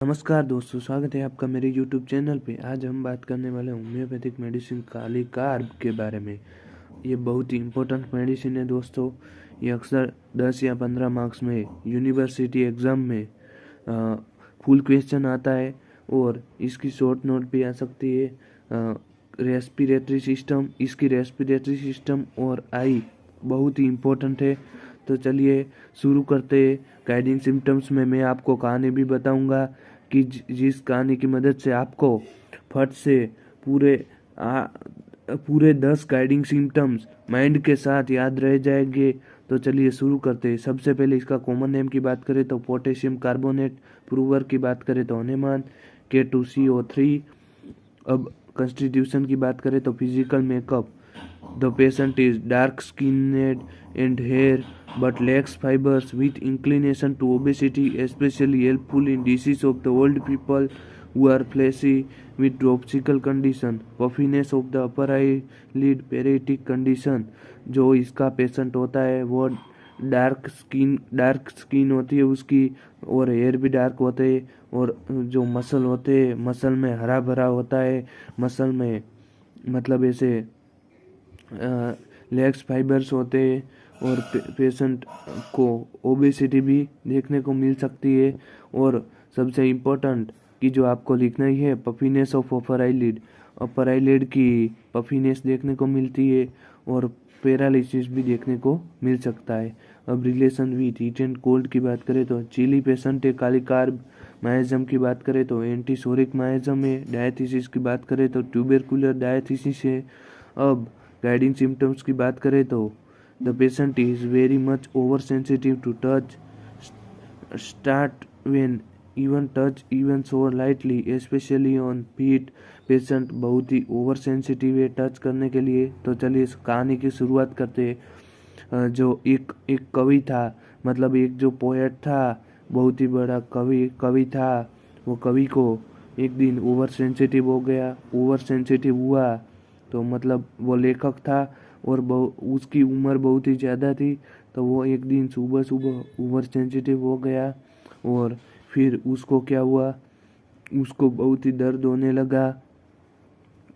नमस्कार दोस्तों, स्वागत है आपका मेरे YouTube चैनल पे। आज हम बात करने वाले हैं होम्योपैथिक मेडिसिन काली कार्ब के बारे में। ये बहुत ही इम्पोर्टेंट मेडिसिन है दोस्तों। ये अक्सर 10 या 15 मार्क्स में यूनिवर्सिटी एग्ज़ाम में फुल क्वेश्चन आता है और इसकी शॉर्ट नोट भी आ सकती है। रेस्पिरेटरी सिस्टम, इसकी रेस्पिरेटरी सिस्टम और आई बहुत ही इम्पोर्टेंट है। तो चलिए शुरू करते हैं। गाइडिंग सिम्टम्स में मैं आपको कहानी भी बताऊंगा कि जिस कहानी की मदद से आपको फट से पूरे पूरे 10 गाइडिंग सिम्टम्स माइंड के साथ याद रह जाएंगे। तो चलिए शुरू करते हैं। सबसे पहले इसका कॉमन नेम की बात करें तो पोटेशियम कार्बोनेट, प्रूवर की बात करें तो हनेमान, K2CO3। अब कंस्टिट्यूशन की बात करें तो physical makeup, the patient is dark skinned and hair but lacks fibers with inclination to obesity, especially helpful in disease of the old people who are fleshy with dropsical condition, puffiness of the upper eyelid, paralytic condition। जो इसका patient होता है वो dark skin होती है उसकी, और hair भी डार्क होते हैं, और जो मसल होते हैं मसल में हरा भरा होता है, मसल में मतलब ऐसे लेग्स फाइबर्स होते हैं, और पेशेंट को ओबेसिटी भी देखने को मिल सकती है। और सबसे इम्पोर्टेंट कि जो आपको लिखना ही है, पफीनेस ऑफ अपर आईलिड की पफीनेस देखने को मिलती है, और पैरालिसिस भी देखने को मिल सकता है। अब relation with heat and cold की बात करें तो चिली पेशेंट है, काली कार्ब माइजम की बात करें तो एंटीसोरिक माइजम है, डायथिसिस की बात करें तो ट्यूबरकुलर डायथिसिस है। अब गाइडिंग सिम्टम्स की बात करें तो the patient is very much over sensitive to touch, start when even touch even so lightly specially on feet. Patient बहुत ही ओवर सेंसिटिव है टच करने के लिए। तो चलिए इस कहानी की शुरुआत करते हैं। जो एक एक कवि था, मतलब एक जो पोएट था, बहुत ही बड़ा कवि था। वो कवि को एक दिन ओवर सेंसिटिव हो गया, ओवर सेंसिटिव हुआ तो मतलब वो लेखक था और उसकी उम्र बहुत ही ज़्यादा थी। तो वो एक दिन सुबह सुबह ओवर सेंसिटिव हो गया, और फिर उसको क्या हुआ, उसको बहुत ही दर्द होने लगा,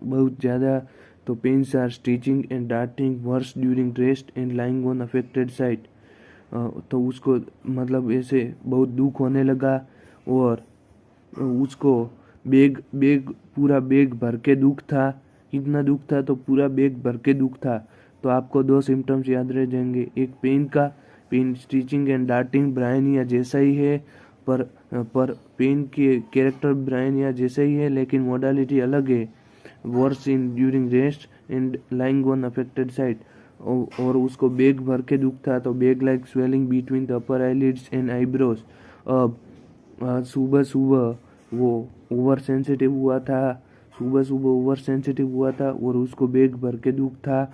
बहुत ज़्यादा। तो pains are stitching and darting worse during rest and lying on affected site. तो उसको मतलब ऐसे बहुत दुख होने लगा, और उसको बेग बेग पूरा बेग भर के दुख था। इतना दुख था तो पूरा बेग भर के दुख था। तो आपको दो सिम्टम्स याद रह जाएंगे, एक पेन का, pain stitching and darting Bryonia जैसा ही है, पर पेन के कैरेक्टर ब्रायनिया जैसा ही है लेकिन मोडालिटी अलग है। Worse in during rest and lying on affected side. और उसको बेग भर के दुख था, तो bag like swelling between the upper eyelids and eyebrows. अब सुबह सुबह वो ओवर सेंसिटिव हुआ था, सुबह सुबह ओवर सेंसिटिव हुआ था और उसको बेग भर के दुख था।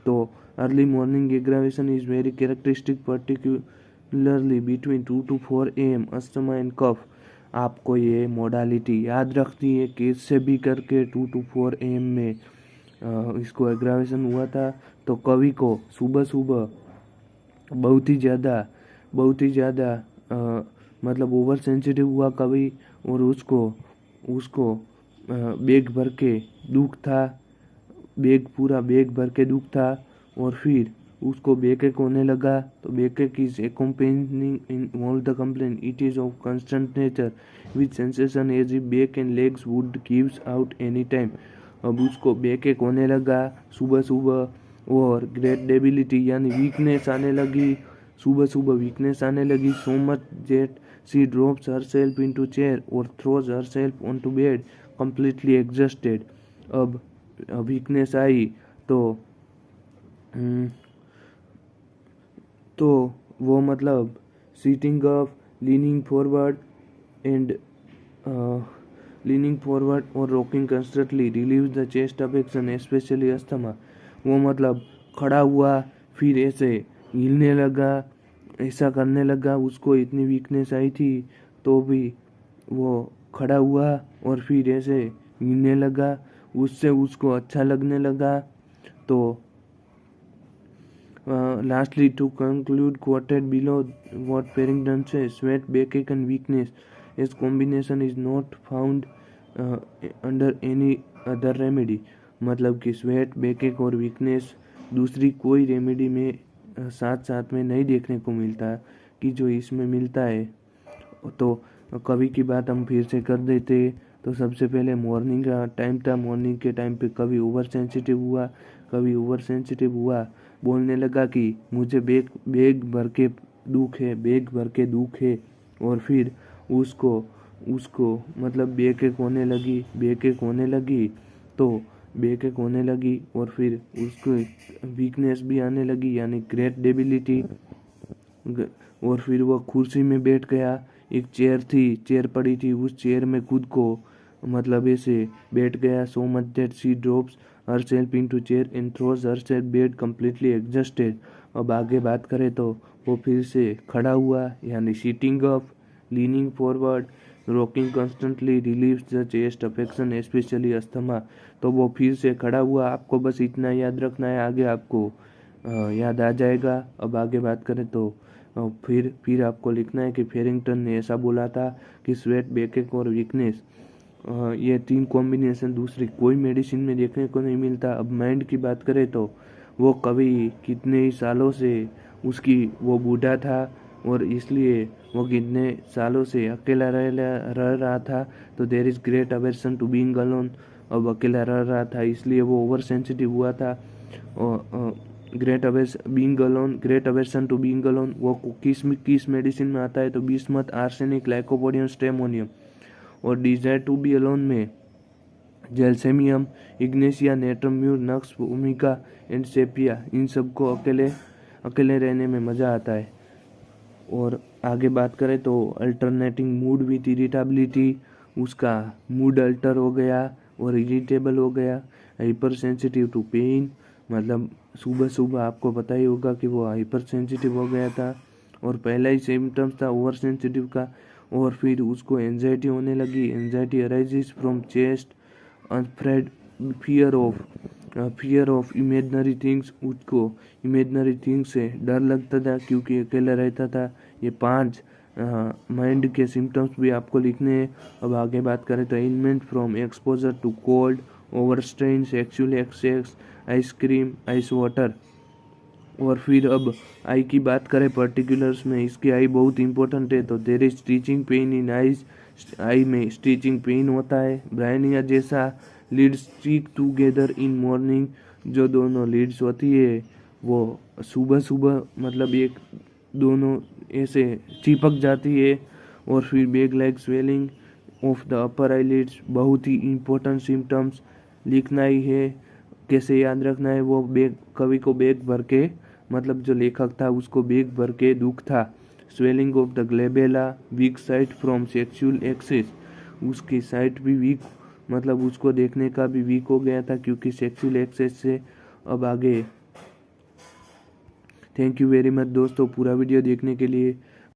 तो early morning aggravation is very characteristic, particularly between 2 to 4 AM, asthma and cough. आपको ये मोडालिटी याद रखनी है, कैसे भी करके 2 to 4 AM में इसको एग्रावेशन हुआ था। तो कवि को सुबह सुबह बहुत ही ज़्यादा मतलब ओवर सेंसिटिव हुआ कवि, और उसको उसको बेग भर के दुख था, पूरा बेग भर के दुख था। और फिर उसको बैकएक होने लगा। तो backache is accompanying in all the complain, it is of constant nature with sensation as if back and legs would gives out any time. अब उसको बैकएक होने लगा सुबह सुबह, और ग्रेट डेबिलिटी यानी वीकनेस आने लगी, सुबह सुबह वीकनेस आने लगी, so much that she drops herself into chair or throws herself onto bed completely exhausted। अब वीकनेस आई तो तो वो मतलब sitting up, leaning forward and और rocking constantly relieve the chest affection specially asthma. वो मतलब खड़ा हुआ, फिर ऐसे हिलने लगा, ऐसा करने लगा, उसको इतनी वीकनेस आई थी तो भी वो खड़ा हुआ और फिर ऐसे हिलने लगा, उससे उसको अच्छा लगने लगा। तो lastly, to conclude, quoted below what Parrington says, sweat, backache and weakness as combination is not found under any other remedy. मतलब कि स्वेट, बैकएक और वीकनेस दूसरी कोई रेमेडी में साथ साथ में नहीं देखने को मिलता कि जो इसमें मिलता है। तो कभी की बात हम फिर से कर देते। तो सबसे पहले मॉर्निंग का टाइम था। मॉर्निंग के टाइम पे कभी ओवर सेंसिटिव हुआ, बोलने लगा कि मुझे बेग बेग भर के दुख है। और फिर उसको उसको मतलब बेक होने लगी तो बेक होने लगी और फिर उसको वीकनेस भी आने लगी, यानी ग्रेट डेबिलिटी। और फिर वह कुर्सी में बैठ गया। एक चेयर पड़ी थी, उस चेयर में खुद को मतलब ऐसे बैठ गया। So much that she drops herself into chair and throws herself bed completely exhausted। अब आगे बात करें तो वो फिर से खड़ा हुआ, यानी sitting up, leaning forward, rocking constantly relieves the chest affection specially asthma. तो वो फिर से खड़ा हुआ। आपको बस इतना याद रखना है, आगे आपको याद आ जाएगा। अब आगे बात करें तो फिर आपको लिखना है कि फेरिंगटन ने ऐसा बोला था कि स्वेट, बैकएक और वीकनेस ये 3 कॉम्बिनेशन दूसरी कोई मेडिसिन में देखने को नहीं मिलता। अब माइंड की बात करें तो वो कभी कितने ही सालों से वो बूढ़ा था और इसलिए वो कितने सालों से अकेला रह रहा था। तो there is great aversion to being alone. अब अकेला रह रहा था इसलिए वो ओवर सेंसिटिव हुआ था। और great aversion to being alone वो किस मेडिसिन में आता है तो बिस्मथ, आर्सेनिक, लाइकोपोडियम, स्ट्रेमोनियम। और डिजायर टू बी अलोन में जेल्सेमियम, इग्नेशिया, नेट्रम्यूर, नक्स भूमिका एंड सेपिया। इन सबको अकेले रहने में मज़ा आता है। और आगे बात करें तो अल्टरनेटिंग मूड विथ इरिटेबिलिटी, उसका मूड अल्टर हो गया और इरिटेबल हो गया। हाइपर सेंसिटिव टू पेन, मतलब सुबह आपको पता ही होगा कि वो हाइपर सेंसिटिव हो गया था और पहला ही सिम्टम्स था ओवर सेंसिटिव का। और फिर उसको एंजाइटी होने लगी। Anxiety arises from chest unfounded fear of imaginary things. उसको इमेजनरी थिंग्स से डर लगता था क्योंकि अकेला रहता था। ये 5 माइंड के सिम्टम्स भी आपको लिखने हैं। अब आगे बात करें तो ailment from exposure to cold, overstrain, sexual excess, ice cream, ice water. और फिर अब आई की बात करें पर्टिकुलर्स में, इसकी आई बहुत इंपॉर्टेंट है। तो there is stitching pain in eyes, eye में स्टिचिंग पेन होता है। ब्रायनिया जैसा lids stick together in morning, जो दोनों लीड्स होती है वो सुबह मतलब एक दोनों ऐसे चिपक जाती है। और फिर back like swelling of the upper eyelids, बहुत ही इंपॉर्टेंट सिम्टम्स लिखना ही है। कैसे याद रखना है वो कवि को बैग भर के, मतलब जो लेखक था उसको बैग भर के दुख था। Swelling of the glabella, weak sight from sexual excess, उसकी साइट भी वीक, मतलब उसको देखने का भी वीक हो गया था क्योंकि सेक्सुअल एक्सेस से। अब आगे थैंक यू वेरी मच दोस्तों पूरा वीडियो देखने के लिए।